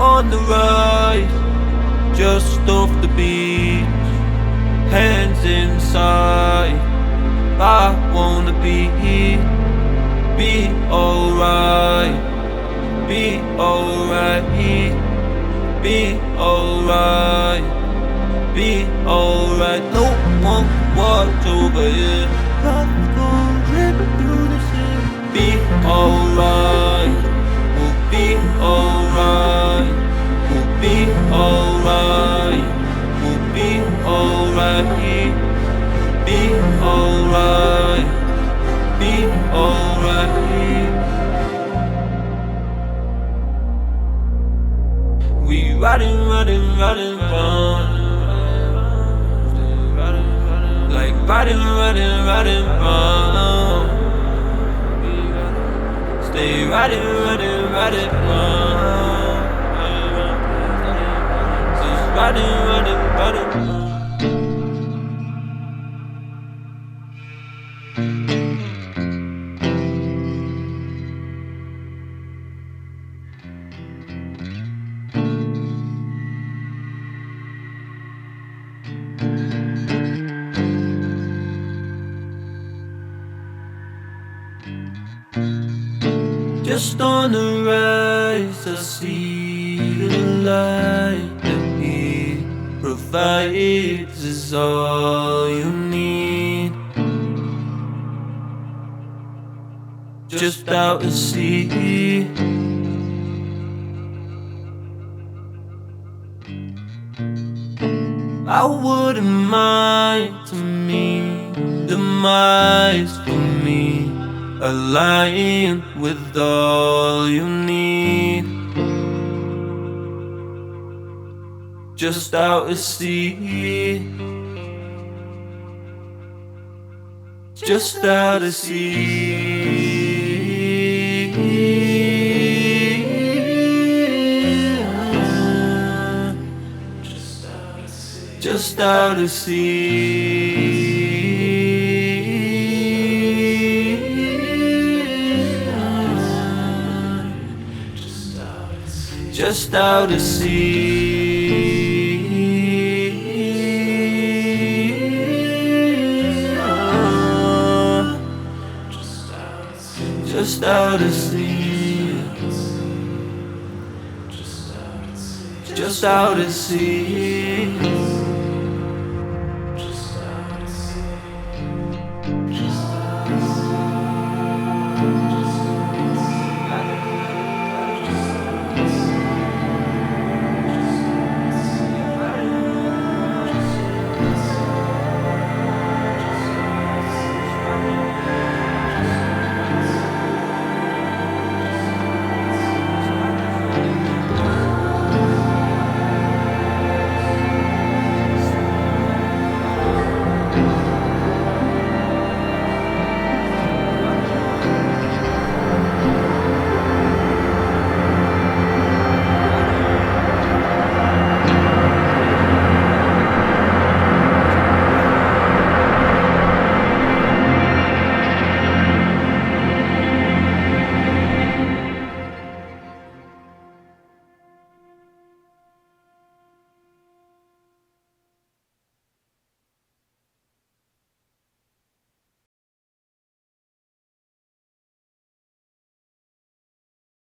on the right, just off the beach, hands inside. I wanna be alright, be alright, be alright, be alright. No one watch over you. Love goes dripping through the city. Be alright, we'll be alright, we'll be alright, we'll be alright, be alright, be alright. We riding, riding, riding round, like riding, riding, riding round. Stay riding, riding, riding round. Just riding, riding, riding round. Just on the rise, I see the light that He provides is all you need. Just out to sea. I wouldn't mind to me, demise for me, align with all you need. Just out to sea, just out to sea. Just out to sea. Just out to sea. Just out to sea. Just out to sea.